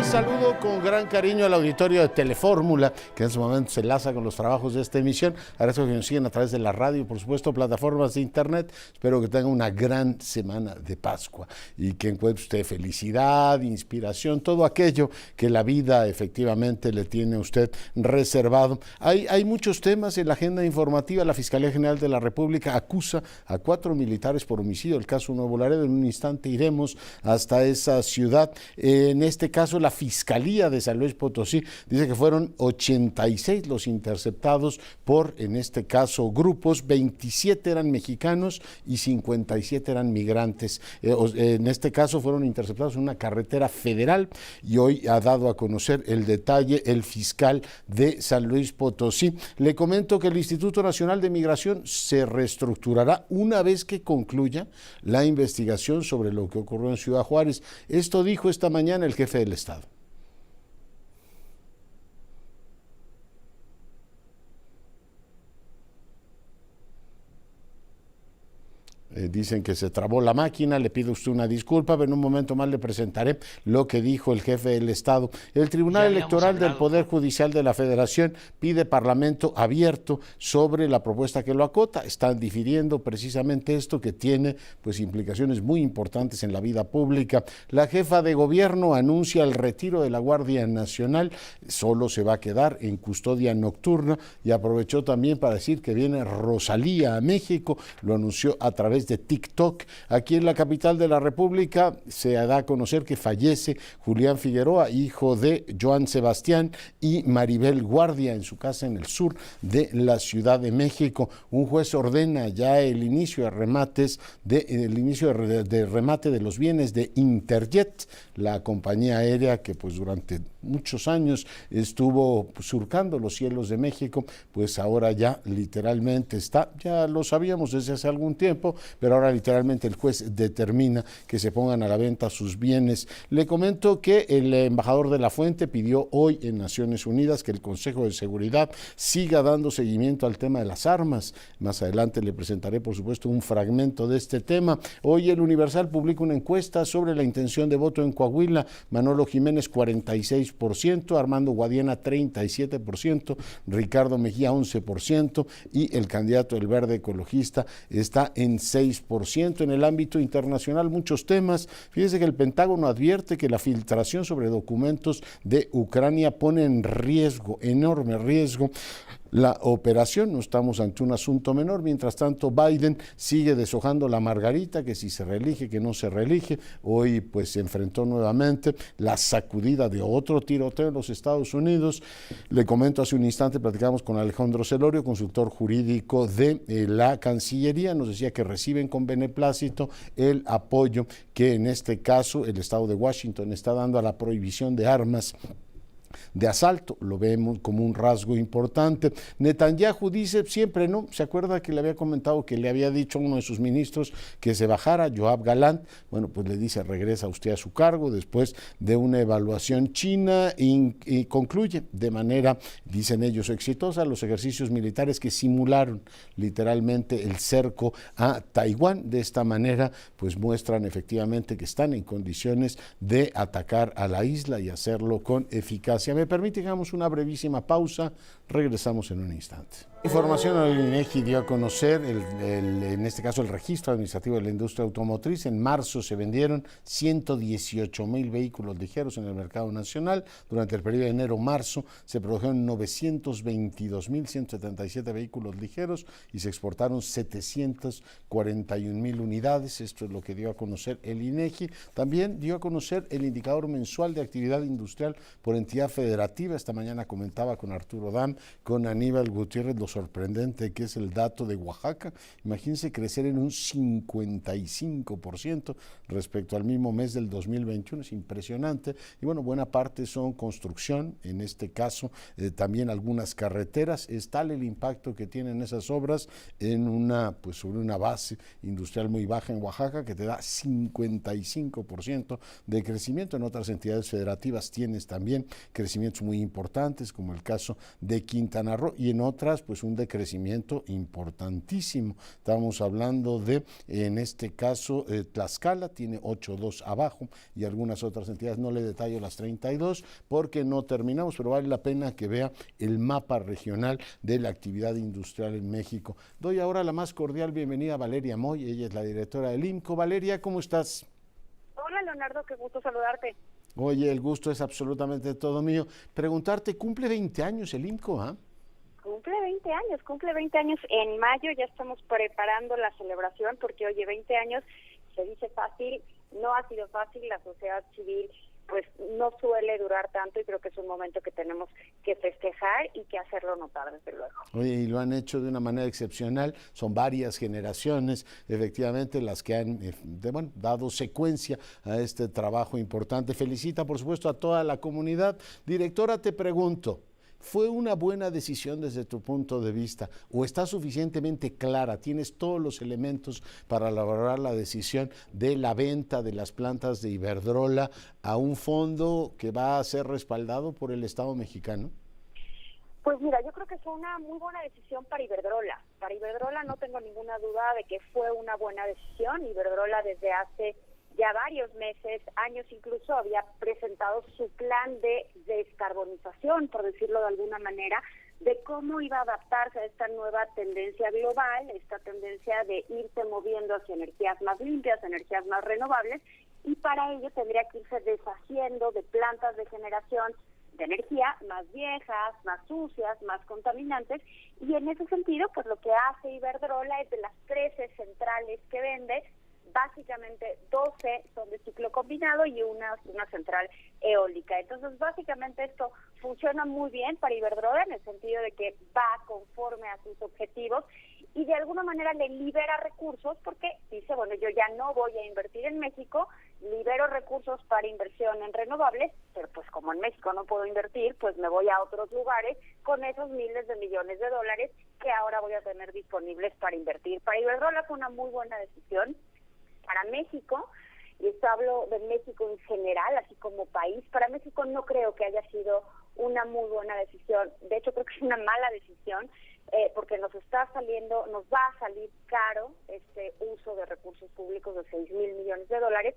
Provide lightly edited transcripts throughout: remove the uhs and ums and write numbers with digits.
Saludo con gran cariño al auditorio de Telefórmula, que en su momento se enlaza con los trabajos de esta emisión. Agradezco que nos sigan a través de la radio y, por supuesto, plataformas de internet. Espero que tengan una gran semana de Pascua y que encuentre usted felicidad, inspiración, todo aquello que la vida efectivamente le tiene a usted reservado. Hay muchos temas en la agenda informativa. La Fiscalía General de la República acusa a 4 militares por homicidio. El caso Nuevo Laredo, en un instante iremos hasta esa ciudad. En este caso, la Fiscalía de San Luis Potosí dice que fueron 86 los interceptados por, en este caso, grupos. 27 eran mexicanos y 57 eran migrantes. En este caso fueron interceptados en una carretera federal y hoy ha dado a conocer el detalle el fiscal de San Luis Potosí. Le comento que el Instituto Nacional de Migración se reestructurará una vez que concluya la investigación sobre lo que ocurrió en Ciudad Juárez. Esto dijo esta mañana el jefe del Estado. Dicen que se trabó la máquina, le pido usted una disculpa, pero en un momento más le presentaré lo que dijo el jefe del Estado. El Tribunal Electoral del Poder Judicial de la Federación pide parlamento abierto sobre la propuesta que lo acota. Están difiriendo precisamente esto que tiene pues implicaciones muy importantes en la vida pública. La jefa de gobierno anuncia el retiro de la Guardia Nacional, solo se va a quedar en custodia nocturna, y aprovechó también para decir que viene Rosalía a México, lo anunció a través de TikTok. Aquí en la capital de la República se da a conocer que fallece Julián Figueroa, hijo de Joan Sebastián y Maribel Guardia, en su casa en el sur de la Ciudad de México. Un juez ordena ya el inicio de remates de remate de los bienes de Interjet, la compañía aérea que pues durante muchos años estuvo surcando los cielos de México, pues ahora ya literalmente está, ya lo sabíamos desde hace algún tiempo, pero ahora literalmente el juez determina que se pongan a la venta sus bienes. Le comento que el embajador de la Fuente pidió hoy en Naciones Unidas que el Consejo de Seguridad siga dando seguimiento al tema de las armas. Más adelante le presentaré, por supuesto, un fragmento de este tema. Hoy el Universal publica una encuesta sobre la intención de voto en Coahuila. Manolo Jiménez 46%, Armando Guadiana 37%, Ricardo Mejía 11% y el candidato del Verde Ecologista está en 6%. En el ámbito internacional, muchos temas. Fíjese que el Pentágono advierte que la filtración sobre documentos de Ucrania pone en riesgo, enorme riesgo, la operación. No estamos ante un asunto menor. Mientras tanto, Biden sigue deshojando la margarita, que si se reelige, que no se reelige. Hoy pues se enfrentó nuevamente la sacudida de otro tiroteo en los Estados Unidos. Le comento, hace un instante platicamos con Alejandro Celorio, consultor jurídico de la Cancillería. Nos decía que reciben con beneplácito el apoyo que en este caso el Estado de Washington está dando a la prohibición de armas de asalto. Lo vemos como un rasgo importante. Netanyahu dice siempre no. ¿Se acuerda que le había comentado que le había dicho a uno de sus ministros que se bajara, Yoav Galant? Bueno, pues le dice, regresa usted a su cargo después de una evaluación china y concluye de manera, dicen ellos, exitosa los ejercicios militares que simularon literalmente el cerco a Taiwán. De esta manera, pues muestran efectivamente que están en condiciones de atacar a la isla y hacerlo con eficacia. Me permite que hagamos una brevísima pausa, regresamos en un instante. Información del INEGI dio a conocer, en este caso, el registro administrativo de la industria automotriz. En marzo se vendieron 118,000 vehículos ligeros en el mercado nacional. Durante el periodo de enero-marzo se produjeron 922,177 vehículos ligeros y se exportaron 741,000 unidades. Esto es lo que dio a conocer el INEGI. También dio a conocer el indicador mensual de actividad industrial por entidad federativa. Esta mañana comentaba con Arturo Dam, con Aníbal Gutiérrez, lo sorprendente que es el dato de Oaxaca. Imagínense crecer en un 55% respecto al mismo mes del 2021, es impresionante. Y bueno, buena parte son construcción, en este caso también algunas carreteras. Es tal el impacto que tienen esas obras en sobre una base industrial muy baja en Oaxaca, que te da 55% de crecimiento. En otras entidades federativas tienes también crecimientos muy importantes, como el caso de Quintana Roo, y en otras pues tenemos un decrecimiento importantísimo. Estamos hablando de, en este caso, Tlaxcala tiene 8.2 abajo y algunas otras entidades, no le detallo las 32 porque no terminamos, pero vale la pena que vea el mapa regional de la actividad industrial en México. Doy ahora la más cordial bienvenida a Valeria Moy, ella es la directora del IMCO. Valeria, ¿cómo estás? Hola Leonardo, qué gusto saludarte. Oye, el gusto es absolutamente todo mío. Preguntarte, ¿cumple 20 años el IMCO? ¿Ah? Cumple 20 años en mayo, ya estamos preparando la celebración porque, oye, 20 años se dice fácil, no ha sido fácil, la sociedad civil pues no suele durar tanto y creo que es un momento que tenemos que festejar y que hacerlo notar, desde luego. Oye, y lo han hecho de una manera excepcional, son varias generaciones, efectivamente, las que han dado secuencia a este trabajo importante. Felicita, por supuesto, a toda la comunidad. Directora, te pregunto, ¿fue una buena decisión desde tu punto de vista o está suficientemente clara? ¿Tienes todos los elementos para elaborar la decisión de la venta de las plantas de Iberdrola a un fondo que va a ser respaldado por el Estado mexicano? Pues mira, yo creo que fue una muy buena decisión para Iberdrola. Para Iberdrola no tengo ninguna duda de que fue una buena decisión. Iberdrola desde hace ya varios meses, años incluso, había presentado su plan de descarbonización, por decirlo de alguna manera, de cómo iba a adaptarse a esta nueva tendencia global, esta tendencia de irse moviendo hacia energías más limpias, energías más renovables, y para ello tendría que irse deshaciendo de plantas de generación de energía más viejas, más sucias, más contaminantes, y en ese sentido, pues lo que hace Iberdrola es de las 13 centrales que vende, básicamente 12 son de ciclo combinado y una central eólica. Entonces, básicamente esto funciona muy bien para Iberdrola en el sentido de que va conforme a sus objetivos y de alguna manera le libera recursos porque dice, bueno, yo ya no voy a invertir en México, libero recursos para inversión en renovables, pero pues como en México no puedo invertir, pues me voy a otros lugares con esos miles de millones de dólares que ahora voy a tener disponibles para invertir. Para Iberdrola fue una muy buena decisión. Para México, y esto hablo de México en general, así como país, para México no creo que haya sido una muy buena decisión. De hecho, creo que es una mala decisión porque nos va a salir caro este uso de recursos públicos de 6,000 millones de dólares,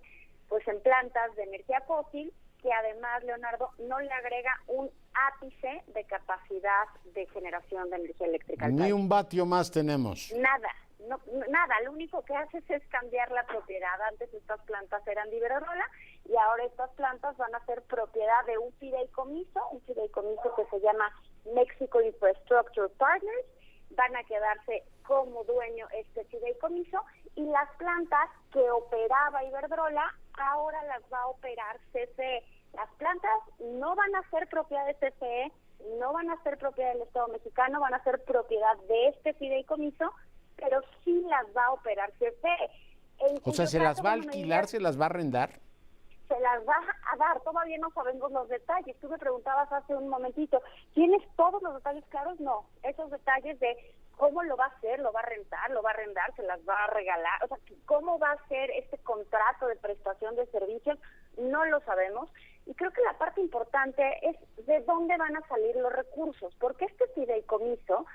pues en plantas de energía fósil, que además, Leonardo, no le agrega un ápice de capacidad de generación de energía eléctrica. Ni un vatio más tenemos. Nada, lo único que haces es cambiar la propiedad. Antes estas plantas eran de Iberdrola y ahora estas plantas van a ser propiedad de un fideicomiso que se llama Mexico Infrastructure Partners. Van a quedarse como dueño este fideicomiso y las plantas que operaba Iberdrola ahora las va a operar CFE. Las plantas no van a ser propiedad de CFE, no van a ser propiedad del Estado mexicano, van a ser propiedad de este fideicomiso, pero sí las va a operar CFE. O sea, ¿se las va a alquilar, se las va a arrendar? Se las va a dar, todavía no sabemos los detalles. Tú me preguntabas hace un momentito, ¿tienes todos los detalles claros? No, esos detalles de cómo lo va a hacer, lo va a rentar, se las va a regalar, o sea, cómo va a ser este contrato de prestación de servicios, no lo sabemos. Y creo que la parte importante es de dónde van a salir los recursos, porque este fideicomiso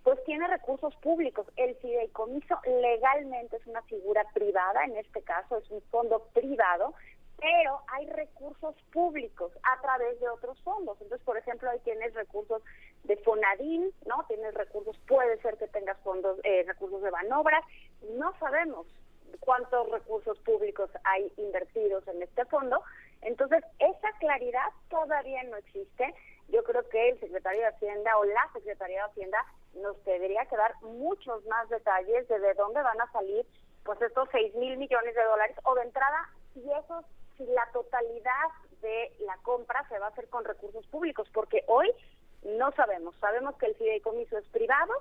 pues tiene recursos públicos. El fideicomiso legalmente es una figura privada, en este caso es un fondo privado, pero hay recursos públicos a través de otros fondos. Entonces, por ejemplo, ahí tienes recursos de Fonadín, ¿no? Tienes recursos, puede ser que tengas fondos, recursos de Banobras, no sabemos cuántos recursos públicos hay invertidos en este fondo. Entonces, esa claridad todavía no existe. Yo creo que el secretario de Hacienda o la Secretaría de Hacienda nos debería que dar muchos más detalles de dónde van a salir pues estos 6,000 millones de dólares, o de entrada, si la totalidad de la compra se va a hacer con recursos públicos, porque hoy no sabemos que el fideicomiso es privado,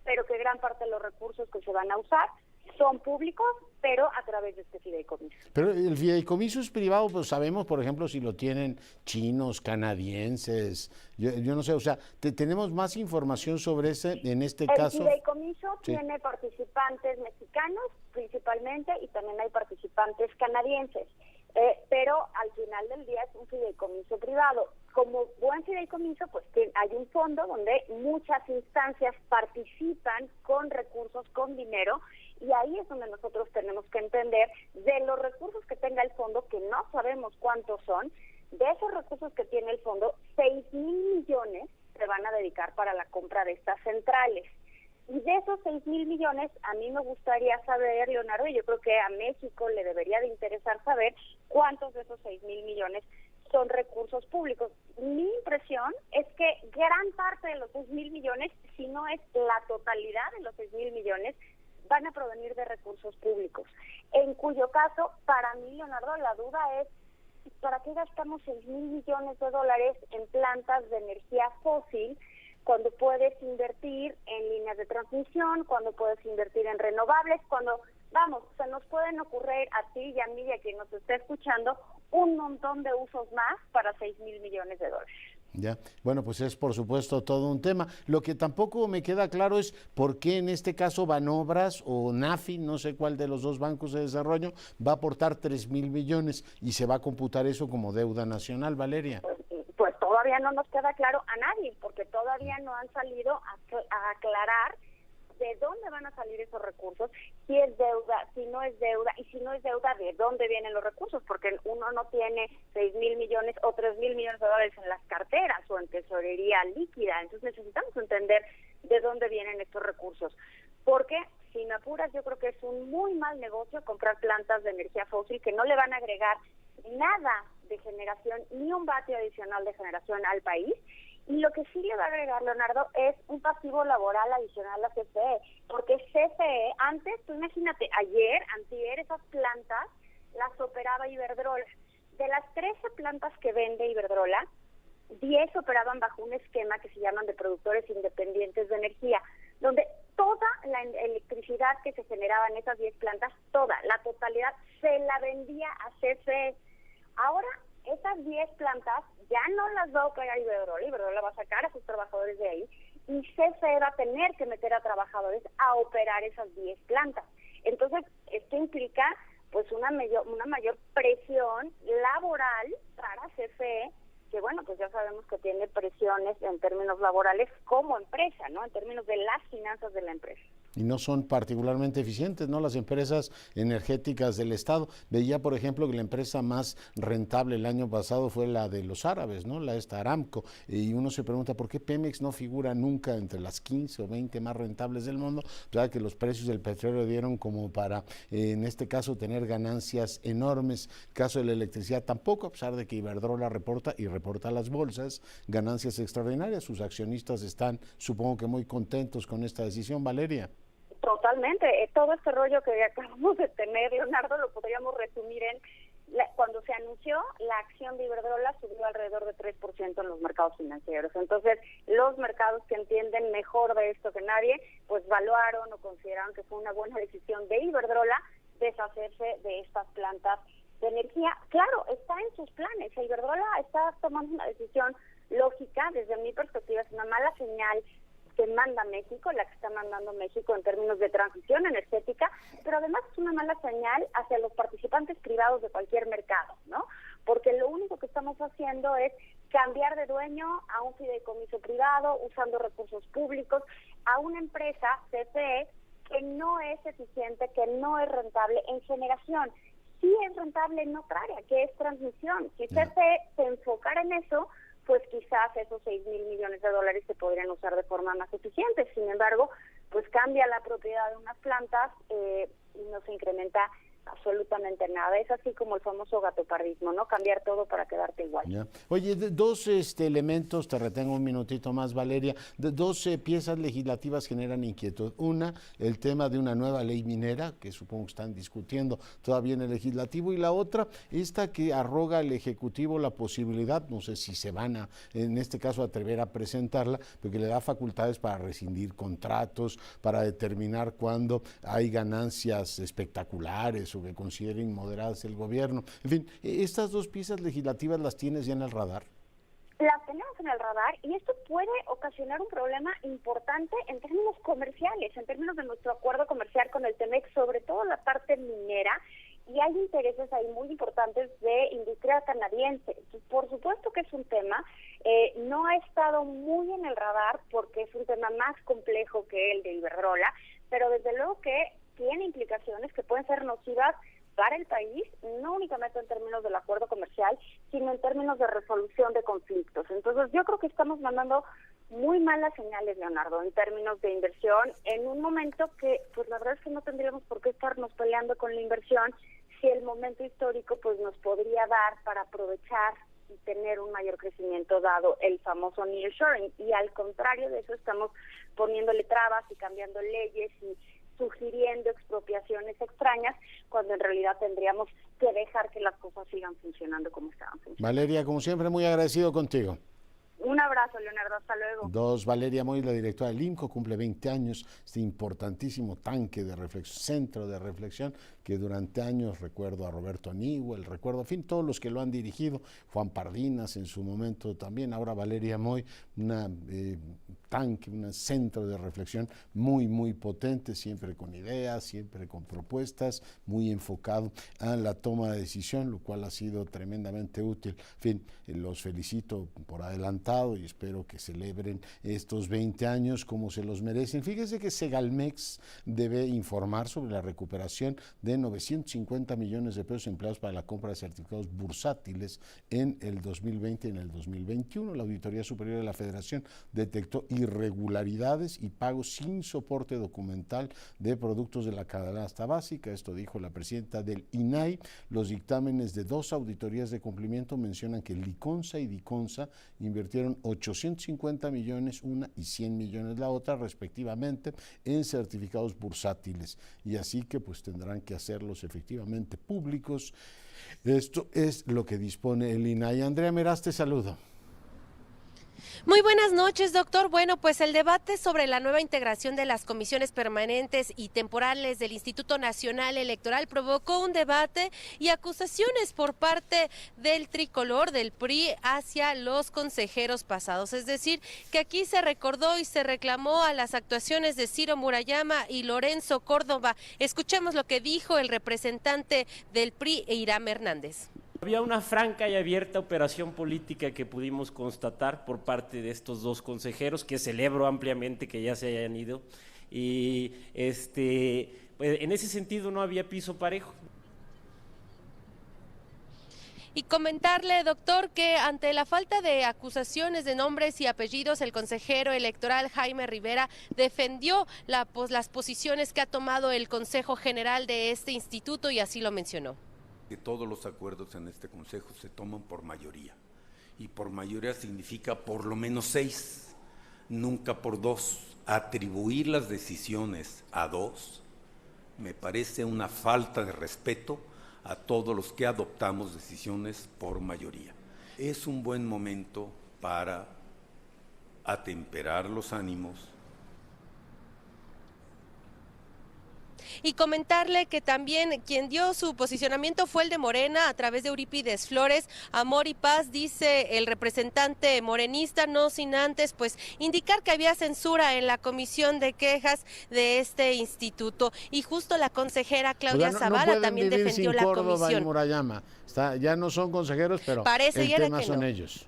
pero que gran parte de los recursos que se van a usar son públicos, pero a través de este fideicomiso. Pero el fideicomiso es privado, pues sabemos, por ejemplo, si lo tienen chinos, canadienses, yo no sé, o sea, tenemos más información sobre en este caso. El fideicomiso tiene participantes mexicanos principalmente y también hay participantes canadienses. pero al final del día es un fideicomiso privado. Como buen fideicomiso, pues hay un fondo donde muchas instancias participan con recursos, con dinero, y ahí es donde nosotros tenemos que entender de los recursos que tenga el fondo, que no sabemos cuántos son, de esos recursos que tiene el fondo, 6,000 millones se van a dedicar para la compra de estas centrales. Y de esos 6,000 millones, a mí me gustaría saber, Leonardo, y yo creo que a México le debería de interesar saber cuántos de esos 6,000 millones son recursos públicos. Mi impresión es que gran parte de los 6,000 millones, si no es la totalidad de los 6,000 millones, van a provenir de recursos públicos. En cuyo caso, para mí, Leonardo, la duda es, ¿para qué gastamos 6,000 millones de dólares en plantas de energía fósil cuando puedes invertir en líneas de transmisión, cuando puedes invertir en renovables, cuando, vamos, se nos pueden ocurrir a ti y a mí y a quien nos esté escuchando un montón de usos más para 6,000 millones de dólares? Ya, bueno, pues es por supuesto todo un tema. Lo que tampoco me queda claro es por qué en este caso Banobras o NAFI, no sé cuál de los dos bancos de desarrollo, va a aportar 3,000 millones y se va a computar eso como deuda nacional, Valeria. Pues todavía no nos queda claro a nadie, porque todavía no han salido a aclarar de dónde van a salir esos recursos, si es deuda, si no es deuda, y si no es deuda, de dónde vienen los recursos, porque uno no tiene 6,000 millones o 3,000 millones de dólares en las carteras o en tesorería líquida. Entonces necesitamos entender de dónde vienen estos recursos, porque si me apuras, yo creo que es un muy mal negocio comprar plantas de energía fósil que no le van a agregar nada de generación, ni un vatio adicional de generación al país. Y lo que sí le va a agregar, Leonardo, es un pasivo laboral adicional a CFE, porque CFE, antes, tú imagínate, antier, esas plantas las operaba Iberdrola. De las 13 plantas que vende Iberdrola, 10 operaban bajo un esquema que se llaman de productores independientes de energía, donde toda la electricidad que se generaba en esas 10 plantas, toda, la totalidad, se la vendía a CFE. Ahora, esas 10 plantas ya no las va a operar Iberdrola va a sacar a sus trabajadores de ahí, y CFE va a tener que meter a trabajadores a operar esas 10 plantas. Entonces, esto implica pues una mayor presión laboral para CFE, que bueno, pues ya sabemos que tiene presiones en términos laborales como empresa, ¿no? En términos de las finanzas de la empresa. Y no son particularmente eficientes, ¿no? Las empresas energéticas del Estado. Veía, por ejemplo, que la empresa más rentable el año pasado fue la de los árabes, ¿no? Esta Aramco. Y uno se pregunta, ¿por qué Pemex no figura nunca entre las 15 o 20 más rentables del mundo? Ya que los precios del petróleo dieron como para, en este caso, tener ganancias enormes. Caso de la electricidad tampoco, a pesar de que Iberdrola reporta a las bolsas ganancias extraordinarias. Sus accionistas están, supongo que muy contentos con esta decisión, Valeria. Totalmente. Todo este rollo que acabamos de tener, Leonardo, lo podríamos resumir en cuando se anunció, la acción de Iberdrola subió alrededor de 3% en los mercados financieros. Entonces, los mercados que entienden mejor de esto que nadie, pues valuaron o consideraron que fue una buena decisión de Iberdrola deshacerse de estas plantas de energía. Claro, está en sus planes. Iberdrola está tomando una decisión lógica. Desde mi perspectiva, es una mala señal que manda México, la que está mandando México en términos de transición energética, pero además es una mala señal hacia los participantes privados de cualquier mercado, ¿no? Porque lo único que estamos haciendo es cambiar de dueño a un fideicomiso privado, usando recursos públicos, a una empresa, CFE, que no es eficiente, que no es rentable en generación. Sí es rentable en otra área, que es transmisión. Si CFE se enfocara en eso, pues quizás esos 6,000 millones de dólares se podrían usar de forma más eficiente. Sin embargo, pues cambia la propiedad de unas plantas y no se incrementa absolutamente nada. Es así como el famoso gatopardismo, ¿no? Cambiar todo para quedarte igual. Ya. Oye, dos elementos, te retengo un minutito más, Valeria, dos piezas legislativas generan inquietud. Una, el tema de una nueva ley minera, que supongo que están discutiendo todavía en el legislativo, y la otra, esta que arroga al Ejecutivo la posibilidad, no sé si se van a, en este caso, atrever a presentarla, porque le da facultades para rescindir contratos, para determinar cuándo hay ganancias espectaculares o que consideren moderadas el gobierno. En fin, estas dos piezas legislativas las tienes ya en el radar. Las tenemos en el radar y esto puede ocasionar un problema importante en términos comerciales, en términos de nuestro acuerdo comercial con el TEMEC, sobre todo la parte minera, y hay intereses ahí muy importantes de industria canadiense. Entonces, por supuesto que es un tema, no ha estado muy en el radar porque es un tema más complejo que el de Iberdrola, pero desde luego que tiene implicaciones que pueden ser nocivas para el país, no únicamente en términos del acuerdo comercial, sino en términos de resolución de conflictos. Entonces, yo creo que estamos mandando muy malas señales, Leonardo, en términos de inversión, en un momento que, pues la verdad es que no tendríamos por qué estarnos peleando con la inversión si el momento histórico pues nos podría dar para aprovechar y tener un mayor crecimiento dado el famoso nearshoring. Y al contrario de eso estamos poniéndole trabas y cambiando leyes y sugiriendo expropiaciones extrañas, cuando en realidad tendríamos que dejar que las cosas sigan funcionando como estaban funcionando. Valeria, como siempre, muy agradecido contigo. Un abrazo, Leonardo, hasta luego. Valeria Moy, la directora del IMCO, cumple 20 años, este importantísimo tanque de reflexión, centro de reflexión, que durante años, recuerdo a Roberto Newell, recuerdo, en fin, todos los que lo han dirigido, Juan Pardinas en su momento también, ahora Valeria Moy, una tanque, un centro de reflexión muy, muy potente, siempre con ideas, siempre con propuestas, muy enfocado a la toma de decisión, lo cual ha sido tremendamente útil. En fin, los felicito por adelantado y espero que celebren estos 20 años como se los merecen. Fíjese que Segalmex debe informar sobre la recuperación de 950 millones de pesos empleados para la compra de certificados bursátiles en el 2020 y en el 2021. La Auditoría Superior de la Federación detectó irregularidades y pagos sin soporte documental de productos de la canasta básica. Esto dijo la presidenta del INAI. Los dictámenes de 2 auditorías de cumplimiento mencionan que Liconsa y Diconsa invirtieron 850 millones una y 100 millones la otra, respectivamente, en certificados bursátiles. Y así que pues tendrán que hacerlos efectivamente públicos. Esto es lo que dispone el INAI. Andrea Meraz, te saludo. Muy buenas noches, doctor. Bueno, pues el debate sobre la nueva integración de las comisiones permanentes y temporales del Instituto Nacional Electoral provocó un debate y acusaciones por parte del tricolor del PRI hacia los consejeros pasados. Es decir, que aquí se recordó y se reclamó a las actuaciones de Ciro Murayama y Lorenzo Córdoba. Escuchemos lo que dijo el representante del PRI, Hiram Hernández. Había una franca y abierta operación política que pudimos constatar por parte de estos 2 consejeros, que celebro ampliamente que ya se hayan ido, y pues, en ese sentido no había piso parejo. Y comentarle, doctor, que ante la falta de acusaciones de nombres y apellidos, el consejero electoral Jaime Rivera defendió las posiciones que ha tomado el Consejo General de este instituto y así lo mencionó. Que todos los acuerdos en este consejo se toman por mayoría, y por mayoría significa por lo menos 6, nunca por 2. Atribuir las decisiones a 2 me parece una falta de respeto a todos los que adoptamos decisiones por mayoría. Es un buen momento para atemperar los ánimos. Y comentarle que también quien dio su posicionamiento fue el de Morena a través de Eurípides Flores. Amor y paz, dice el representante morenista, no sin antes pues indicar que había censura en la comisión de quejas de este instituto. Y justo la consejera Claudia Zavala también defendió la Córdoba comisión. Y Murayama. Ya no son consejeros, pero el tema son ellos.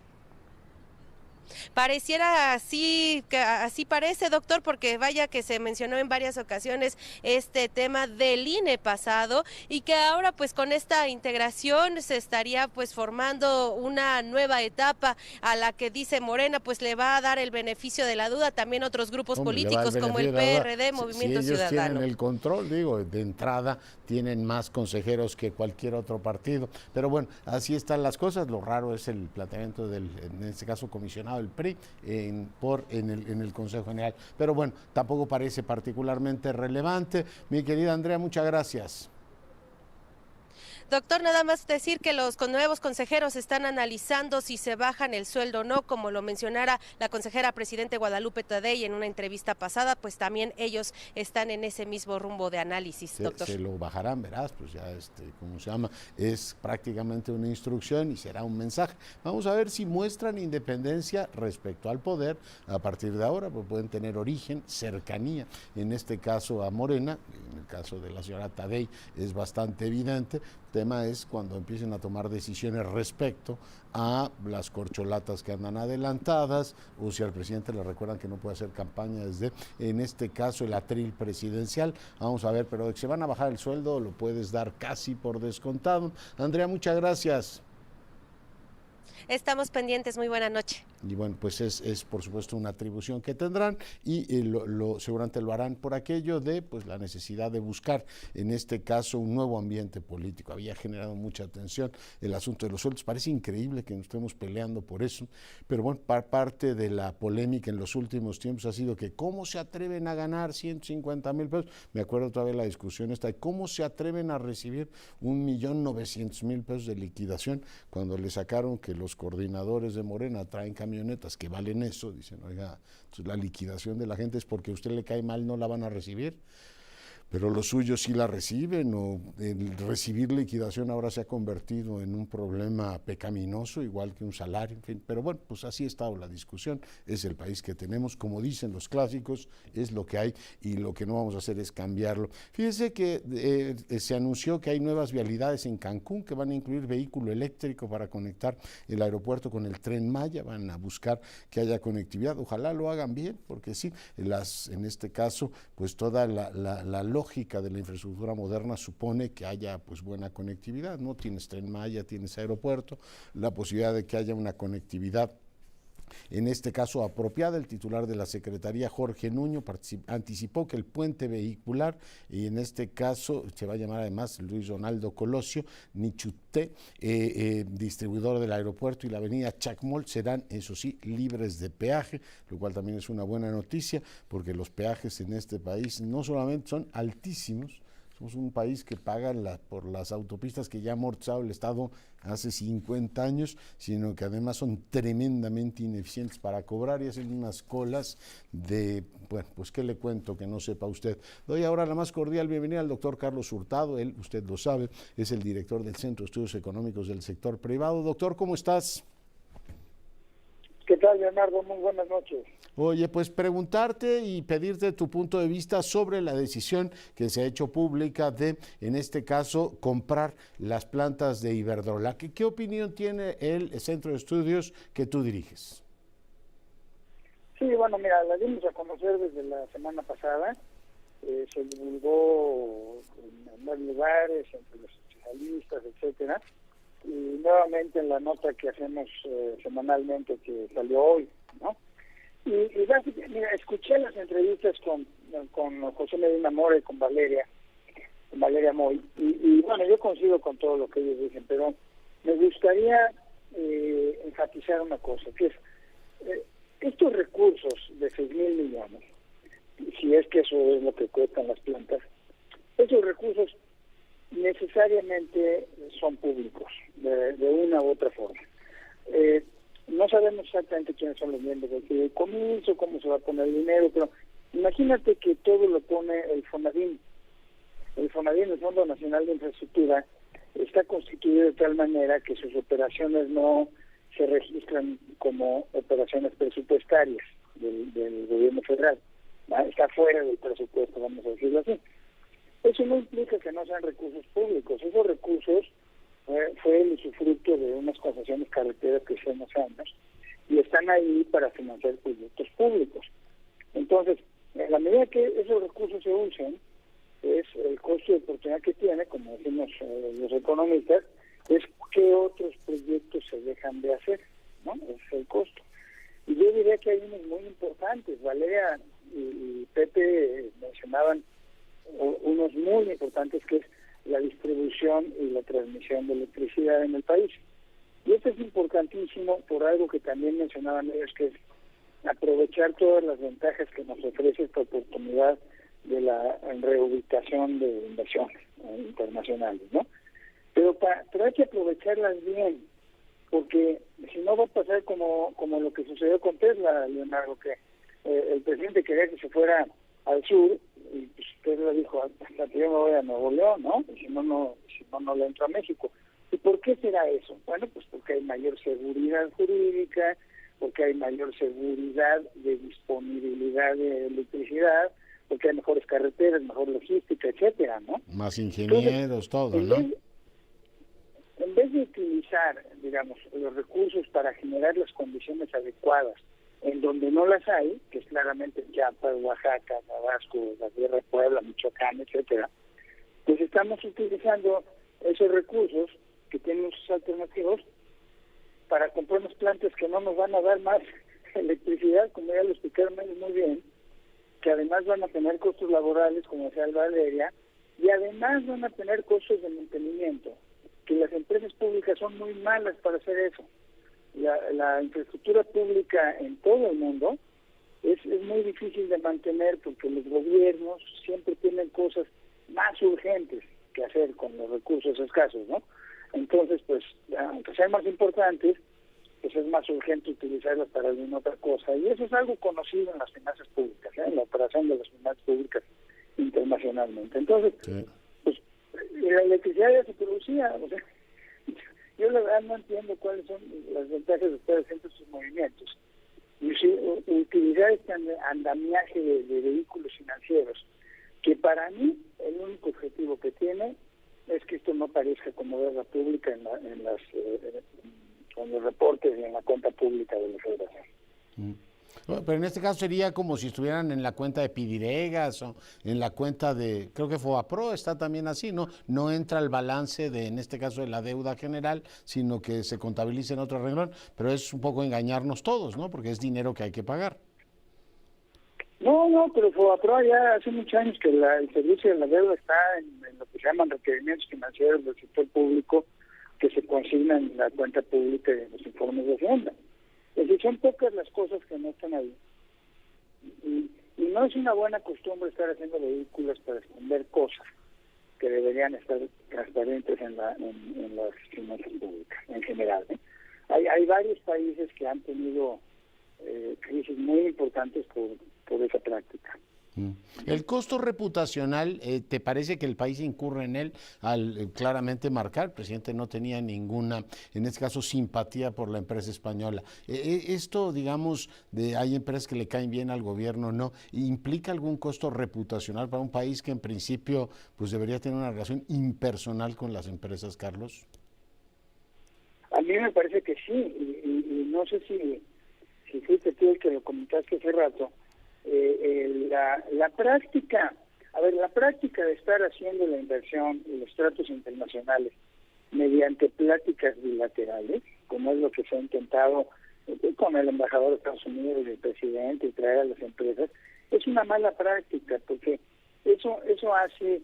Pareciera así, que así parece, doctor, porque vaya que se mencionó en varias ocasiones este tema del INE pasado y que ahora pues con esta integración se estaría pues formando una nueva etapa a la que dice Morena pues le va a dar el beneficio de la duda también otros grupos políticos como el PRD, Movimiento Ciudadano. Ciudadano. Tienen el control, digo, de entrada tienen más consejeros que cualquier otro partido, pero bueno, así están las cosas. Lo raro es el planteamiento del, en este caso, comisionado del PRI en el Consejo General, pero bueno, tampoco parece particularmente relevante. Mi querida Andrea, muchas gracias. Doctor, nada más decir que los nuevos consejeros están analizando si se bajan el sueldo o no, como lo mencionara la consejera presidente Guadalupe Tadei en una entrevista pasada, pues también ellos están en ese mismo rumbo de análisis, doctor. Se lo bajarán, verás, pues ya ¿cómo se llama? Es prácticamente una instrucción y será un mensaje. Vamos a ver si muestran independencia respecto al poder a partir de ahora, pues pueden tener origen, cercanía, en este caso a Morena, en el caso de la señora Tadei es bastante evidente. El tema es cuando empiecen a tomar decisiones respecto a las corcholatas que andan adelantadas, o si al presidente le recuerdan que no puede hacer campaña desde, en este caso, el atril presidencial. Vamos a ver, pero de que se van a bajar el sueldo lo puedes dar casi por descontado. Andrea, muchas gracias. Estamos pendientes, muy buena noche. Y bueno, pues es por supuesto una atribución que tendrán y seguramente lo harán por aquello de pues la necesidad de buscar, en este caso, un nuevo ambiente político. Había generado mucha tensión el asunto de los sueldos. Parece increíble que nos estemos peleando por eso, pero bueno, parte de la polémica en los últimos tiempos ha sido que cómo se atreven a ganar 150,000 pesos. Me acuerdo todavía la discusión esta de cómo se atreven a recibir 1,900,000 pesos de liquidación cuando le sacaron que los coordinadores de Morena traen camionetas que valen eso. Dicen, oiga, entonces la liquidación de la gente es porque a usted le cae mal, no la van a recibir, pero los suyos sí la reciben, o el recibir liquidación ahora se ha convertido en un problema pecaminoso, igual que un salario, en fin. Pero bueno, pues así ha estado la discusión, es el país que tenemos, como dicen los clásicos, es lo que hay y lo que no vamos a hacer es cambiarlo. Fíjese que se anunció que hay nuevas vialidades en Cancún que van a incluir vehículo eléctrico para conectar el aeropuerto con el Tren Maya, van a buscar que haya conectividad, ojalá lo hagan bien, porque sí, en este caso, pues toda la lógica de la infraestructura moderna supone que haya pues buena conectividad, ¿no? Tienes Tren Maya, tienes aeropuerto, la posibilidad de que haya una conectividad, en este caso apropiada. El titular de la Secretaría, Jorge Nuño, anticipó que el puente vehicular, y en este caso se va a llamar además Luis Donaldo Colosio, Nichuté, distribuidor del aeropuerto, y la avenida Chacmol serán, eso sí, libres de peaje, lo cual también es una buena noticia, porque los peajes en este país no solamente son altísimos, somos un país que paga por las autopistas que ya ha amortizado el Estado hace 50 años, sino que además son tremendamente ineficientes para cobrar y hacen unas colas de, bueno, pues qué le cuento que no sepa usted. Doy ahora la más cordial bienvenida al doctor Carlos Hurtado. Él, usted lo sabe, es el director del Centro de Estudios Económicos del Sector Privado. Doctor, ¿cómo estás? ¿Qué tal, Leonardo? Muy buenas noches. Oye, pues preguntarte y pedirte tu punto de vista sobre la decisión que se ha hecho pública de, en este caso, comprar las plantas de Iberdrola. ¿Qué opinión tiene el Centro de Estudios que tú diriges? Sí, bueno, mira, la dimos a conocer desde la semana pasada. Se divulgó en varios lugares, entre los especialistas, etcétera. Y nuevamente en la nota que hacemos semanalmente, que salió hoy, ¿no? Y básicamente, mira, escuché las entrevistas con José Medina Mora y con Valeria Moy, y bueno, yo coincido con todo lo que ellos dicen, pero me gustaría enfatizar una cosa, que es estos recursos de 6,000 millones, si es que eso es lo que cuestan las plantas, esos recursos necesariamente son públicos, de una u otra forma. No sabemos exactamente quiénes son los miembros del fideicomiso, cómo se va a poner el dinero, pero imagínate que todo lo pone el FONADIN. El FONADIN, el Fondo Nacional de Infraestructura, está constituido de tal manera que sus operaciones no se registran como operaciones presupuestarias del gobierno federal, ¿no? Está fuera del presupuesto, vamos a decirlo así. Eso no implica que no sean recursos públicos. Esos recursos fue el usufructo de unas concesiones carreteras que hicieron hace años y están ahí para financiar proyectos públicos. Entonces, en la medida que esos recursos se usen, es el costo de oportunidad que tiene, como decimos los economistas, es qué otros proyectos se dejan de hacer, ¿no? Ese es el costo. Y yo diría que hay unos muy importantes. Valeria y Pepe mencionaban unos muy importantes, que es la distribución y la transmisión de electricidad en el país. Y esto es importantísimo por algo que también mencionaban ellos, que es aprovechar todas las ventajas que nos ofrece esta oportunidad de la reubicación de inversiones internacionales, ¿no? pero hay que aprovecharlas bien, porque si no va a pasar como lo que sucedió con Tesla, Leonardo, que el presidente quería que se fuera al sur, y pues Tesla dijo, hasta que yo me voy a Nuevo León, ¿no? Y si no le entro a México. ¿Y por qué será eso? Bueno, pues porque hay mayor seguridad jurídica, porque hay mayor seguridad de disponibilidad de electricidad, porque hay mejores carreteras, mejor logística, etcétera, ¿no? Más ingenieros, todo, ¿no? En vez de utilizar, digamos, los recursos para generar las condiciones adecuadas en donde no las hay, que es claramente Chiapas, Oaxaca, Tabasco, la Sierra de Puebla, Michoacán, etcétera, pues estamos utilizando esos recursos que tienen usos alternativos para comprar unas plantas que no nos van a dar más electricidad, como ya lo explicaron ellos muy bien, que además van a tener costos laborales, como decía Valeria, y además van a tener costos de mantenimiento, que las empresas públicas son muy malas para hacer eso. La infraestructura pública en todo el mundo es muy difícil de mantener porque los gobiernos siempre tienen cosas más urgentes que hacer con los recursos escasos, ¿no? Entonces, pues, aunque sean más importantes, pues es más urgente utilizarlas para alguna otra cosa. Y eso es algo conocido en las finanzas públicas, en la operación de las finanzas públicas internacionalmente. Entonces, sí, pues, la electricidad ya se producía, o sea, yo la verdad no entiendo cuáles son las ventajas de estar haciendo sus movimientos. Y si utilizar este andamiaje de vehículos financieros, que para mí el único objetivo que tiene es que esto no parezca como deuda pública en los reportes y en la cuenta pública de la Federación. Bueno, pero en este caso sería como si estuvieran en la cuenta de Pidiregas o en la cuenta de, creo que Foapro está también así, ¿no? No entra el balance de, en este caso, de la deuda general, sino que se contabiliza en otro renglón, pero es un poco engañarnos todos, ¿no? Porque es dinero que hay que pagar. No, pero Foapro ya hace muchos años que el servicio de la deuda está en lo que se llaman requerimientos financieros del sector público que se consignan en la cuenta pública y en los informes de Hacienda. Es decir, son pocas las cosas que no están ahí. Y no es una buena costumbre estar haciendo vehículos para esconder cosas que deberían estar transparentes en las finanzas públicas en general. Hay varios países que han tenido crisis muy importantes por esa práctica. El costo reputacional, ¿te parece que el país incurre en él al claramente marcar? El presidente no tenía ninguna, en este caso, simpatía por la empresa española. Esto, digamos, hay empresas que le caen bien al gobierno, ¿no? ¿Implica algún costo reputacional para un país que en principio pues debería tener una relación impersonal con las empresas, Carlos? A mí me parece que sí, y no sé si fuiste tú el que lo comentaste hace rato. La práctica de estar haciendo la inversión y los tratos internacionales mediante pláticas bilaterales, como es lo que se ha intentado con el embajador de Estados Unidos y el presidente y traer a las empresas, es una mala práctica porque eso hace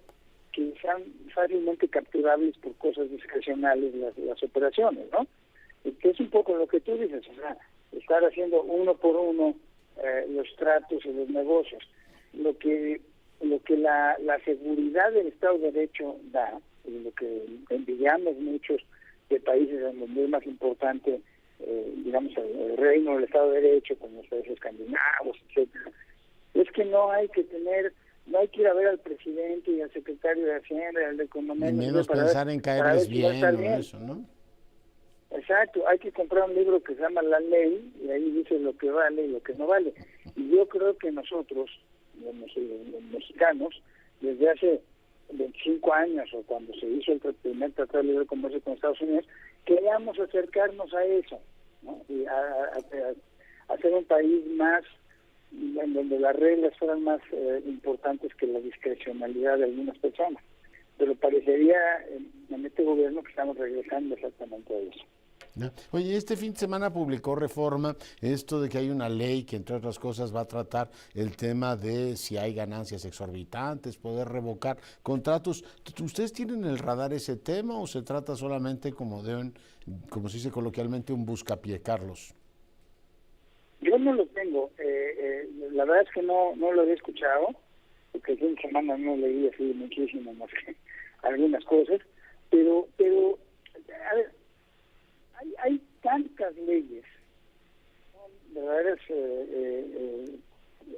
que sean fácilmente capturables por cosas discrecionales las operaciones, ¿no? Que es un poco lo que tú dices, o sea, estar haciendo uno por uno los tratos y los negocios. Lo que la seguridad del Estado de Derecho da, y lo que envidiamos muchos de países en donde es más importante, digamos, el reino del Estado de Derecho, como los países escandinavos, etcétera, es que no hay que ir a ver al presidente y al secretario de Hacienda y al de Economía. Ni menos pensar en caerles bien o eso, ¿no? Exacto, hay que comprar un libro que se llama La Ley y ahí dice lo que vale y lo que no vale. Y yo creo que nosotros, los mexicanos, desde hace 25 años o cuando se hizo el primer Tratado de Libre Comercio con Estados Unidos, queríamos acercarnos a eso, ¿no? Y a ser un país más en donde las reglas fueran más importantes que la discrecionalidad de algunas personas. Pero parecería en este gobierno que estamos regresando exactamente a eso. Oye, este fin de semana publicó Reforma esto de que hay una ley que, entre otras cosas, va a tratar el tema de si hay ganancias exorbitantes, poder revocar contratos. ¿Ustedes tienen en el radar ese tema o se trata solamente como se dice coloquialmente, un buscapié, Carlos? Yo no lo tengo. La verdad es que no lo había escuchado, porque el fin de semana no leí así muchísimo más que algunas cosas, Pero a ver, hay tantas leyes, verdaderas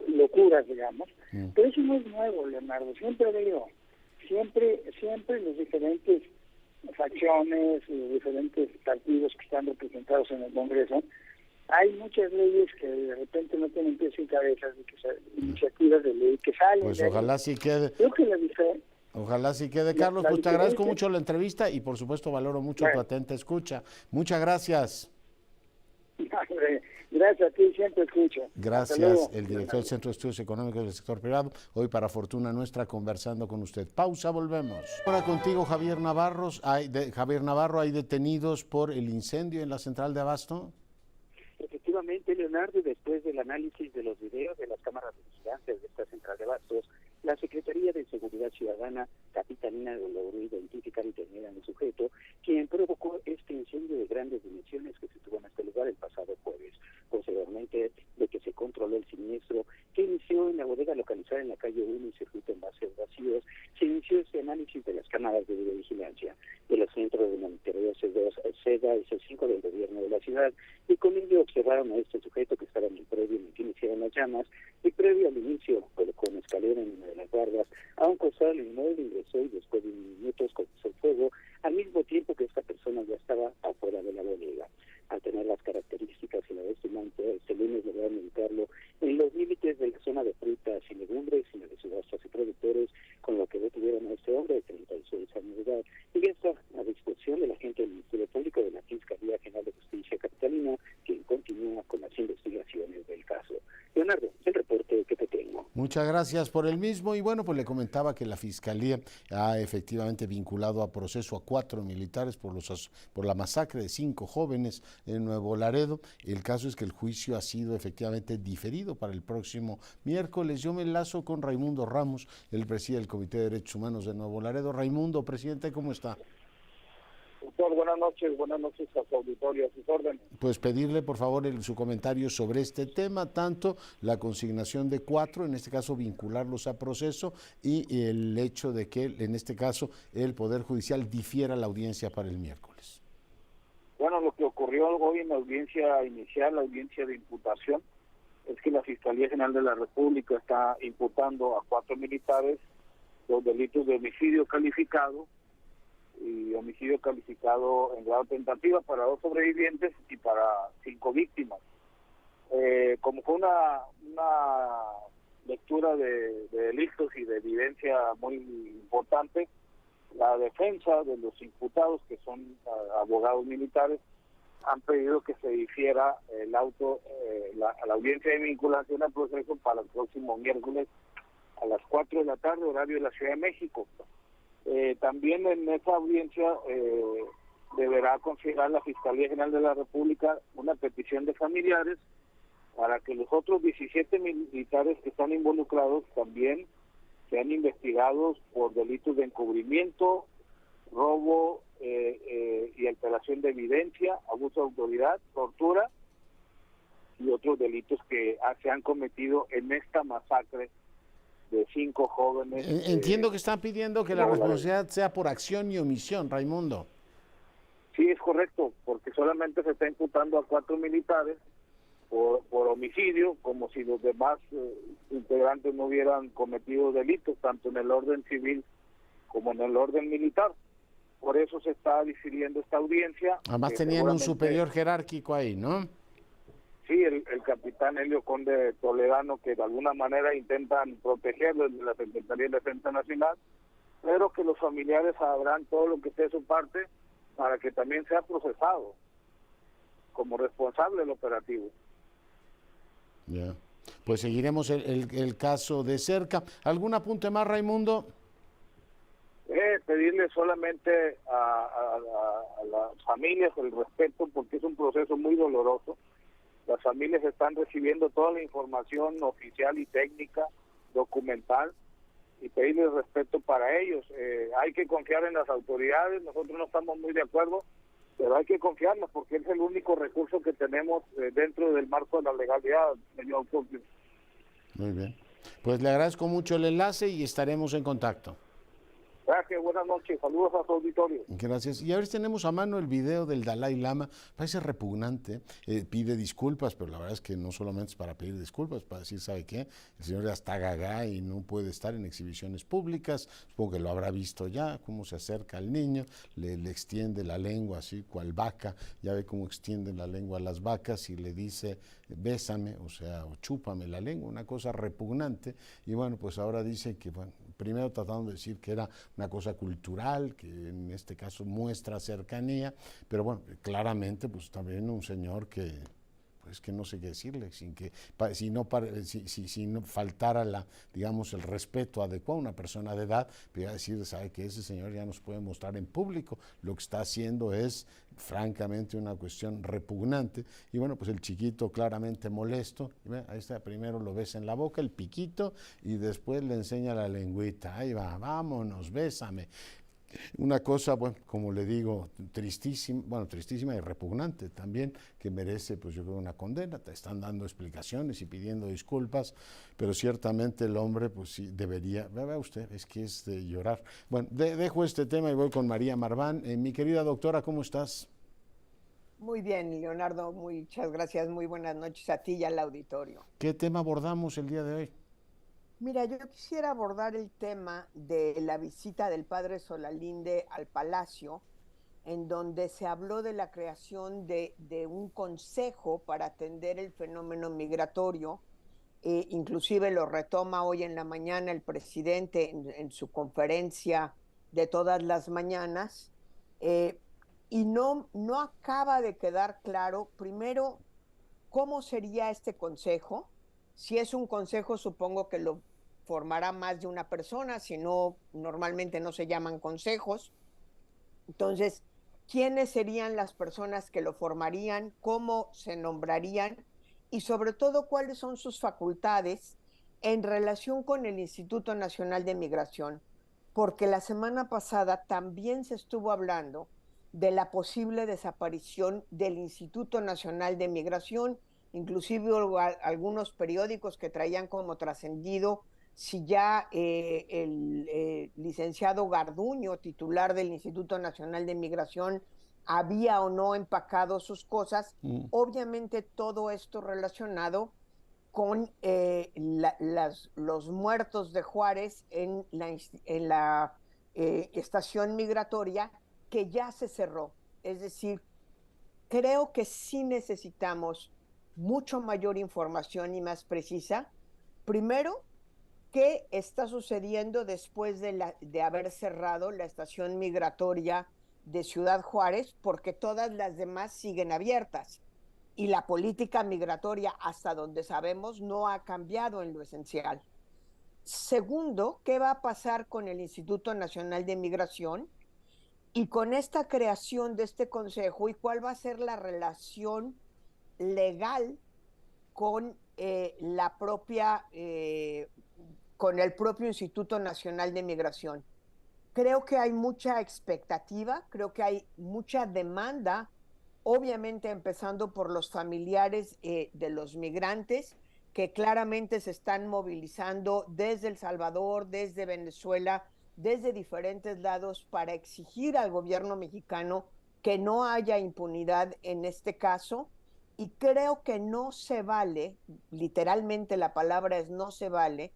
locuras, digamos, pero eso no es nuevo, Leonardo. Siempre ha habido, siempre los diferentes facciones, los diferentes partidos que están representados en el Congreso, hay muchas leyes que de repente no tienen pies y cabezas, iniciativas de ley que salen. Pues ojalá sí quede. Creo que la diferencia. Ojalá sí quede, Carlos. Pues te agradezco mucho la entrevista y por supuesto valoro mucho tu atenta escucha. Muchas gracias. Gracias a ti, siempre escucho. Gracias, el director del Centro de Estudios Económicos del Sector Privado, hoy para fortuna nuestra conversando con usted. Pausa, volvemos. Ahora contigo, Javier Navarro, hay detenidos por el incendio en la central de Abasto. Efectivamente, Leonardo, después del análisis de los videos de las cámaras de vigilancia de esta central de Abastos, la Secretaría de Seguridad Ciudadana Capitalina logró identificar y detener al sujeto quien provocó este incendio de grandes dimensiones que se tuvo en este lugar el pasado jueves. Posteriormente de que se controló el siniestro que inició en la bodega localizada en la calle 1 y circuito en bases vacíos, se inició este análisis de las cámaras de videovigilancia de los centros de monitoreo C2, SEDA y C5 del gobierno de la ciudad, y con ello observaron a este sujeto que estaba en el predio en el que iniciaron las llamas, y previo al inicio colocó una escalera en una de las bardas a un costado del inmueble, ingresó y después de minutos comenzó el fuego, al mismo tiempo que esta persona ya estaba afuera de la bodega. Al tener las características y la vestimenta, este lunes lograron ubicarlo en los límites de la zona de frutas y legumbres y la de subastas y productores, con lo que detuvieron a este hombre de 36 años de edad, y ya está a disposición de la gente del Ministerio Público de la Fiscalía General de Justicia Capitalina, quien continúa con las investigaciones del caso. Leonardo, el reporte que te tengo. Muchas gracias por el mismo, y bueno, pues le comentaba que la Fiscalía ha efectivamente vinculado a proceso a 4 militares por la masacre de 5 jóvenes en Nuevo Laredo. El caso es que el juicio ha sido efectivamente diferido para el próximo miércoles. Yo me enlazo con Raimundo Ramos, el presidente del Comité de Derechos Humanos de Nuevo Laredo. Raimundo, presidente, ¿cómo está? Doctor, buenas noches a su auditorio, a sus órdenes. Pues pedirle por favor su comentario sobre este tema, tanto la consignación de 4, en este caso vincularlos a proceso, y el hecho de que en este caso el Poder Judicial difiera la audiencia para el miércoles. Bueno, lo que ocurrió hoy en la audiencia inicial, la audiencia de imputación, es que la Fiscalía General de la República está imputando a 4 militares los delitos de homicidio calificado y homicidio calificado en grado tentativa para 2 sobrevivientes y para 5 víctimas. Como fue una lectura de delitos y de evidencia muy importante, la defensa de los imputados, que son abogados militares, han pedido que se difiera la audiencia de vinculación al proceso para el próximo miércoles a las 4 de la tarde, horario de la Ciudad de México. También en esa audiencia deberá considerar la Fiscalía General de la República una petición de familiares para que los otros 17 militares que están involucrados también sean investigados por delitos de encubrimiento, robo y alteración de evidencia, abuso de autoridad, tortura y otros delitos que se han cometido en esta masacre de 5 jóvenes. Entiendo que están pidiendo que la responsabilidad sea por acción y omisión, Raimundo. Sí, es correcto, porque solamente se está imputando a 4 militares por homicidio, como si los demás integrantes no hubieran cometido delitos, tanto en el orden civil como en el orden militar. Por eso se está difiriendo esta audiencia. Además tenían un superior jerárquico ahí, ¿no? Sí, el capitán Helio Conde Toledano, que de alguna manera intentan protegerlo desde la Secretaría de Defensa Nacional, pero que los familiares sabrán todo lo que esté de su parte para que también sea procesado como responsable del operativo. Ya. Pues seguiremos el caso de cerca. ¿Algún apunte más, Raimundo? Pedirle solamente a las familias el respeto, porque es un proceso muy doloroso. Las familias están recibiendo toda la información oficial y técnica, documental, y pedirle respeto para ellos. Hay que confiar en las autoridades, nosotros no estamos muy de acuerdo, pero hay que confiarnos porque es el único recurso que tenemos dentro del marco de la legalidad, señor Fulvio. Muy bien. Pues le agradezco mucho el enlace y estaremos en contacto. Gracias, buenas noches, saludos a su auditorio. Gracias. Y ahora tenemos a mano el video del Dalai Lama. Parece repugnante, pide disculpas, pero la verdad es que no solamente es para pedir disculpas, para decir, ¿sabe qué? El señor ya está gaga y no puede estar en exhibiciones públicas. Supongo que lo habrá visto ya, cómo se acerca al niño, le extiende la lengua así, cual vaca. Ya ve cómo extienden la lengua a las vacas y le dice, bésame, o sea, o chúpame la lengua, una cosa repugnante. Y bueno, pues ahora dice que, bueno, primero tratando de decir que era una cosa cultural, que en este caso muestra cercanía, pero bueno, claramente pues también un señor que pues que no sé qué decirle, sin que si no faltara digamos el respeto adecuado a una persona de edad, podría decir, sabe que ese señor ya nos puede mostrar en público, lo que está haciendo es francamente una cuestión repugnante. Y bueno, pues el chiquito claramente molesto, y ve, ahí está, primero lo besa en la boca, el piquito, y después le enseña la lengüita, ahí va, vámonos, bésame. Una cosa, bueno, como le digo, tristísima y repugnante también, que merece, pues yo creo, una condena. Te están dando explicaciones y pidiendo disculpas, pero ciertamente el hombre, pues sí, debería, vea usted, es que es de llorar. Bueno, dejo este tema y voy con María Marván. Mi querida doctora, ¿cómo estás? Muy bien, Leonardo, muchas gracias, muy buenas noches a ti y al auditorio. ¿Qué tema abordamos el día de hoy? Mira, yo quisiera abordar el tema de la visita del padre Solalinde al Palacio, en donde se habló de la creación de un consejo para atender el fenómeno migratorio. Inclusive lo retoma hoy en la mañana el presidente en su conferencia de todas las mañanas, y no acaba de quedar claro, primero, cómo sería este consejo. Si es un consejo, supongo que lo formará más de una persona, si no, normalmente no se llaman consejos. Entonces, ¿quiénes serían las personas que lo formarían? ¿Cómo se nombrarían? Y sobre todo, ¿cuáles son sus facultades en relación con el Instituto Nacional de Migración? Porque la semana pasada también se estuvo hablando de la posible desaparición del Instituto Nacional de Migración. Inclusive algunos periódicos que traían como trascendido si ya el licenciado Garduño, titular del Instituto Nacional de Migración, había o no empacado sus cosas. Obviamente todo esto relacionado con los muertos de Juárez en la estación migratoria, que ya se cerró. Es decir, creo que sí necesitamos mucho mayor información y más precisa. Primero, ¿qué está sucediendo después de haber cerrado la estación migratoria de Ciudad Juárez? Porque todas las demás siguen abiertas y la política migratoria, hasta donde sabemos, no ha cambiado en lo esencial. Segundo, ¿qué va a pasar con el Instituto Nacional de Migración y con esta creación de este consejo, y cuál va a ser la relación legal con con el propio Instituto Nacional de Migración? Creo que hay mucha expectativa, creo que hay mucha demanda, obviamente empezando por los familiares de los migrantes, que claramente se están movilizando desde El Salvador, desde Venezuela, desde diferentes lados, para exigir al gobierno mexicano que no haya impunidad en este caso. Y creo que no se vale, literalmente la palabra es no se vale,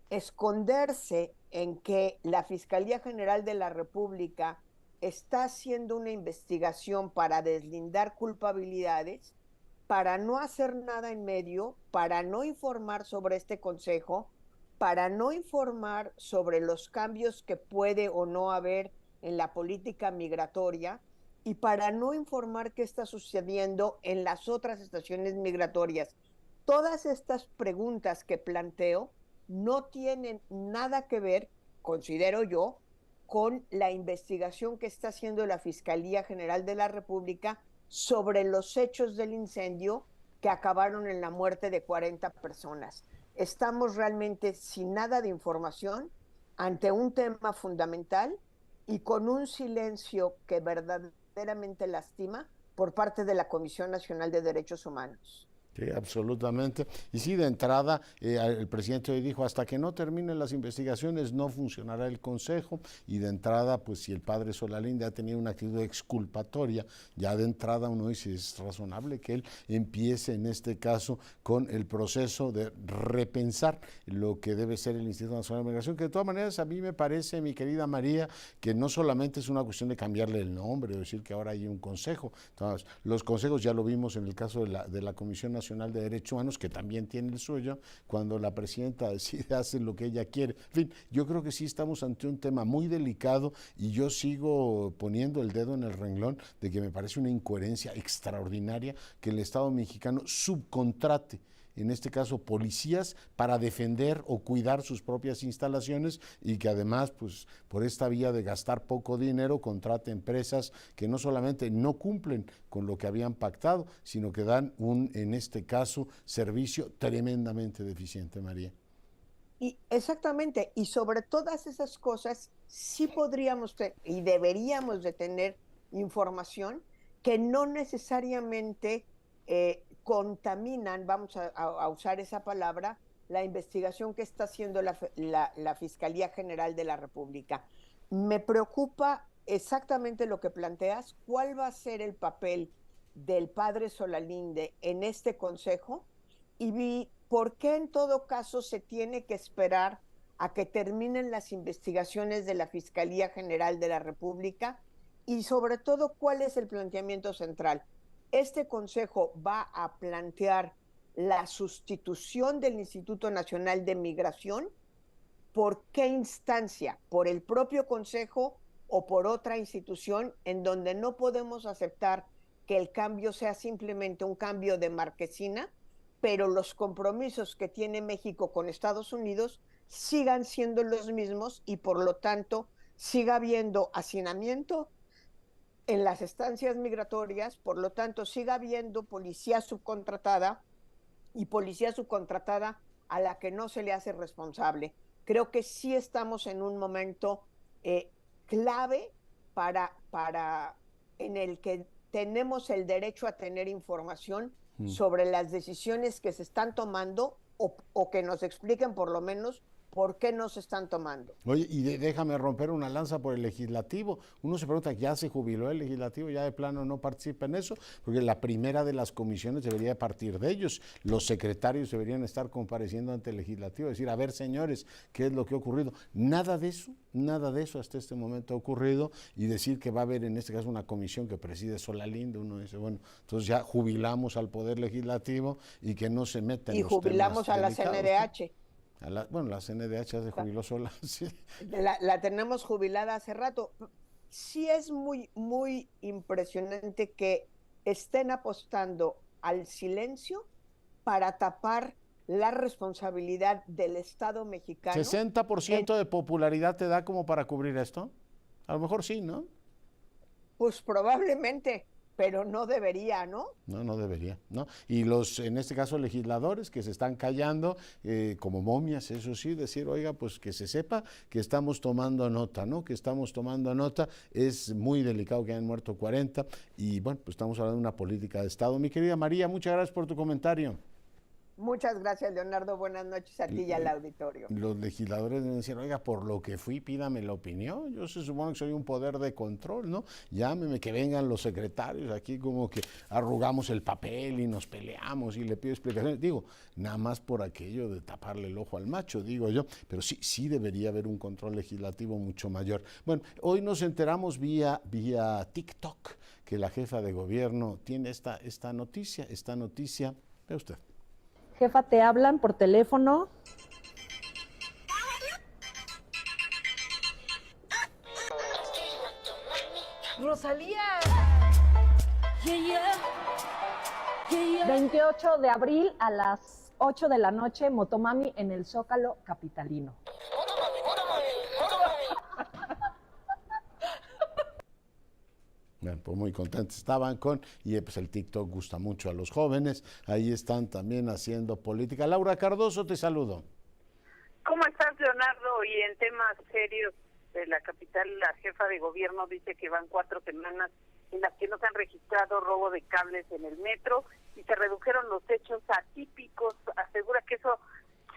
esconderse en que la Fiscalía General de la República está haciendo una investigación para deslindar culpabilidades, para no hacer nada en medio, para no informar sobre este consejo, para no informar sobre los cambios que puede o no haber en la política migratoria, y para no informar qué está sucediendo en las otras estaciones migratorias. Todas estas preguntas que planteo no tienen nada que ver, considero yo, con la investigación que está haciendo la Fiscalía General de la República sobre los hechos del incendio que acabaron en la muerte de 40 personas. Estamos realmente sin nada de información ante un tema fundamental y con un silencio que verdaderamente lastima por parte de la Comisión Nacional de Derechos Humanos. Sí, absolutamente. Y sí, de entrada, el presidente hoy dijo, hasta que no terminen las investigaciones no funcionará el Consejo, y de entrada, pues si el padre Solalinde ha tenido una actitud exculpatoria, ya de entrada uno dice, es razonable que él empiece en este caso con el proceso de repensar lo que debe ser el Instituto Nacional de Migración, que de todas maneras a mí me parece, mi querida María, que no solamente es una cuestión de cambiarle el nombre, o decir que ahora hay un consejo. Entonces, los consejos ya lo vimos en el caso de la Comisión Nacional de Derechos Humanos, que también tiene el suyo, cuando la presidenta decide hacer lo que ella quiere. En fin, yo creo que sí estamos ante un tema muy delicado, y yo sigo poniendo el dedo en el renglón de que me parece una incoherencia extraordinaria que el Estado mexicano subcontrate, en este caso policías, para defender o cuidar sus propias instalaciones, y que además, pues por esta vía de gastar poco dinero, contrate empresas que no solamente no cumplen con lo que habían pactado, sino que dan en este caso, servicio tremendamente deficiente, María. Y exactamente, y sobre todas esas cosas sí podríamos y deberíamos de tener información que no necesariamente contaminan, vamos a usar esa palabra, la investigación que está haciendo la Fiscalía General de la República. Me preocupa exactamente lo que planteas, cuál va a ser el papel del padre Solalinde en este consejo, y por qué en todo caso se tiene que esperar a que terminen las investigaciones de la Fiscalía General de la República, y sobre todo cuál es el planteamiento central. Este consejo va a plantear la sustitución del Instituto Nacional de Migración. ¿Por qué instancia? ¿Por el propio consejo o por otra institución? En donde no podemos aceptar que el cambio sea simplemente un cambio de marquesina, pero los compromisos que tiene México con Estados Unidos sigan siendo los mismos, y por lo tanto siga habiendo hacinamiento en las estancias migratorias, por lo tanto siga habiendo policía subcontratada, y policía subcontratada a la que no se le hace responsable. Creo que sí estamos en un momento clave en el que tenemos el derecho a tener información sobre las decisiones que se están tomando, o que nos expliquen por lo menos por qué no se están tomando. Oye, y déjame romper una lanza por el legislativo. Uno se pregunta, ¿ya se jubiló el legislativo? ¿Ya de plano no participa en eso? Porque la primera de las comisiones debería partir de ellos. Los secretarios deberían estar compareciendo ante el legislativo, decir, a ver, señores, ¿qué es lo que ha ocurrido? Nada de eso hasta este momento ha ocurrido, y decir que va a haber en este caso una comisión que preside Solalinde, uno dice, bueno, entonces ya jubilamos al Poder Legislativo y que no se meta en los temas jubilamos a la CNDH. La CNDH ya se jubiló sola. Sí. La tenemos jubilada hace rato. Sí es muy, muy impresionante que estén apostando al silencio para tapar la responsabilidad del Estado mexicano. ¿60% de popularidad te da como para cubrir esto? A lo mejor sí, ¿no? Pues probablemente, pero no debería, ¿no? No debería, ¿no? Y en este caso, legisladores que se están callando, como momias, eso sí, decir, oiga, pues que se sepa que estamos tomando nota, ¿no? Que estamos tomando nota. Es muy delicado que hayan muerto 40, y bueno, pues estamos hablando de una política de Estado. Mi querida María, muchas gracias por tu comentario. Muchas gracias, Leonardo. Buenas noches a ti y al auditorio. Los legisladores deben decir, oiga, por lo que fui, pídame la opinión. Yo se supone que soy un poder de control, ¿no? Llámeme, que vengan los secretarios aquí, como que arrugamos el papel y nos peleamos y le pido explicaciones. Digo, nada más por aquello de taparle el ojo al macho, digo yo. Pero sí debería haber un control legislativo mucho mayor. Bueno, hoy nos enteramos vía TikTok que la jefa de gobierno tiene esta noticia, ve usted. Jefa, te hablan por teléfono. Rosalía. 28 de abril a las 8 de la noche, Motomami en el Zócalo capitalino. Bueno, pues muy contentos estaban y pues el TikTok gusta mucho a los jóvenes, ahí están también haciendo política. Laura Cardoso, te saludo. ¿Cómo estás, Leonardo? Y en temas serios de la capital, la jefa de gobierno dice que van 4 semanas en las que no se han registrado robo de cables en el metro, y se redujeron los hechos atípicos. Asegura que eso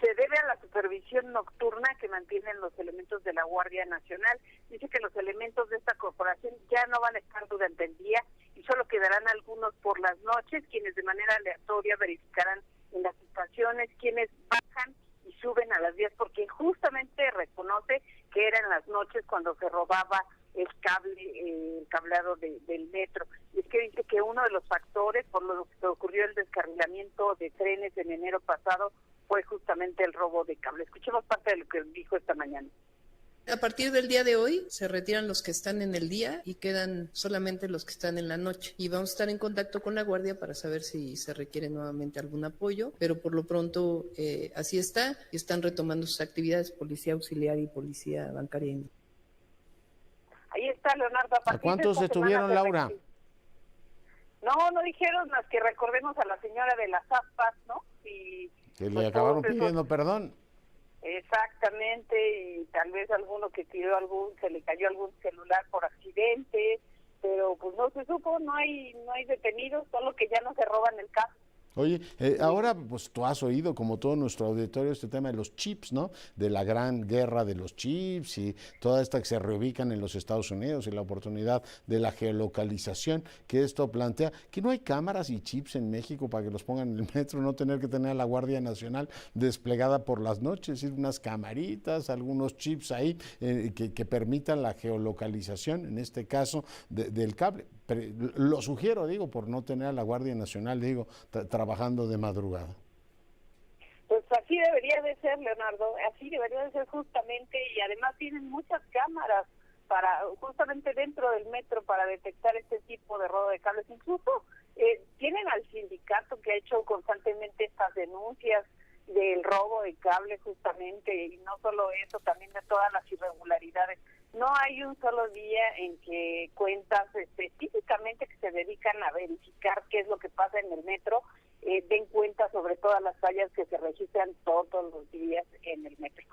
se debe a la supervisión nocturna que mantienen los elementos de la Guardia Nacional. Dice que los elementos de esta corporación ya no van a estar durante el día y solo quedarán algunos por las noches, quienes de manera aleatoria verificarán en las estaciones quienes bajan y suben a las vías, porque justamente reconoce que era en las noches cuando se robaba el cableado del metro. Y es que dice que uno de los factores por lo que ocurrió el descarrilamiento de trenes en enero pasado fue justamente el robo de cable. Escuchemos parte de lo que dijo esta mañana. A partir del día de hoy se retiran los que están en el día y quedan solamente los que están en la noche. Y vamos a estar en contacto con la Guardia para saber si se requiere nuevamente algún apoyo, pero por lo pronto así está y están retomando sus actividades policía auxiliar y policía bancaria. Ahí está, Leonardo. ¿A cuántos detuvieron, Laura? No dijeron más que recordemos a la señora de las aspas, ¿no? Y que le acabaron pidiendo perdón. Exactamente, y tal vez alguno que tiró se le cayó algún celular por accidente, pero pues no se supo, no hay detenidos, solo que ya no se roban el caso. Oye, ahora pues tú has oído, como todo nuestro auditorio, este tema de los chips, ¿no? De la gran guerra de los chips y toda esta que se reubican en los Estados Unidos y la oportunidad de la geolocalización que esto plantea. Que no hay cámaras y chips en México para que los pongan en el metro, no tener que tener a la Guardia Nacional desplegada por las noches, unas camaritas, algunos chips ahí que permitan la geolocalización, en este caso, del cable. Pero lo sugiero, digo, por no tener a la Guardia Nacional, digo, trabajando de madrugada. Pues así debería de ser, Leonardo, así debería de ser justamente, y además tienen muchas cámaras justamente dentro del metro para detectar este tipo de robo de cables. Incluso tienen al sindicato que ha hecho constantemente estas denuncias del robo de cable justamente, y no solo eso, también de todas las irregularidades. No hay un solo día en que cuentas específicamente que se dedican a verificar qué es lo que pasa en el metro, den cuenta sobre todas las fallas que se registran todos los días en el metro.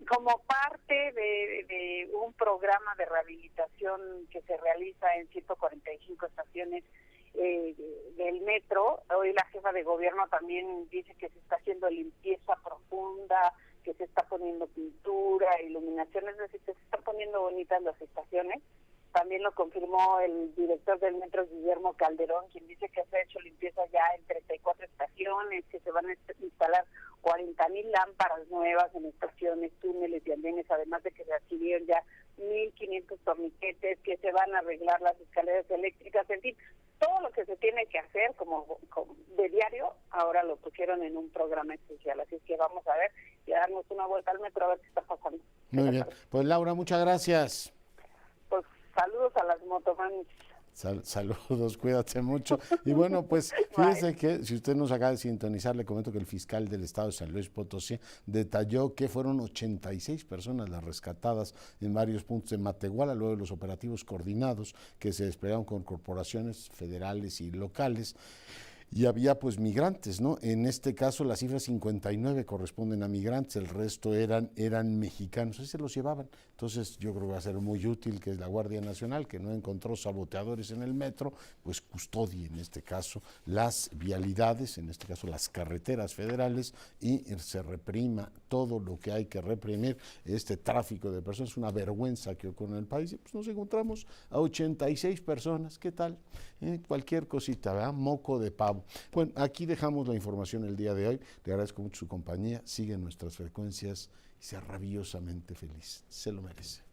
Como parte de un programa de rehabilitación que se realiza en 145 estaciones del metro, hoy la jefa de gobierno también dice que se está haciendo limpieza profunda, que se está poniendo pintura, iluminación, es decir, que se están poniendo bonitas las estaciones. También lo confirmó el director del metro, Guillermo Calderón, quien dice que se ha hecho limpieza ya en 34 estaciones, que se van a instalar 40,000 lámparas nuevas en estaciones, túneles y andenes, además de que se adquirieron ya 1,500 torniquetes, que se van a arreglar las escaleras eléctricas, en fin, todo lo que se tiene que hacer como de diario, ahora lo pusieron en un programa especial. Así es que vamos a ver y a darnos una vuelta al metro a ver qué está pasando. Muy bien. Pues Laura, muchas gracias. Pues saludos a las motomanis. Saludos, cuídate mucho. Y bueno, pues fíjese que si usted nos acaba de sintonizar, le comento que el fiscal del estado de San Luis Potosí detalló que fueron 86 personas las rescatadas en varios puntos de Matehuala, luego de los operativos coordinados que se desplegaron con corporaciones federales y locales. Y había pues migrantes, ¿no? En este caso las cifras 59 corresponden a migrantes, el resto eran mexicanos, así se los llevaban. Entonces yo creo que va a ser muy útil que la Guardia Nacional, que no encontró saboteadores en el metro, pues custodie en este caso las vialidades, en este caso las carreteras federales, y se reprima todo lo que hay que reprimir, este tráfico de personas. Es una vergüenza que ocurre en el país, y pues nos encontramos a 86 personas, ¿qué tal? Cualquier cosita, ¿verdad? Moco de pavo. Bueno, aquí dejamos la información el día de hoy. Le agradezco mucho su compañía. Sigue nuestras frecuencias y sea rabiosamente feliz. Se lo merece.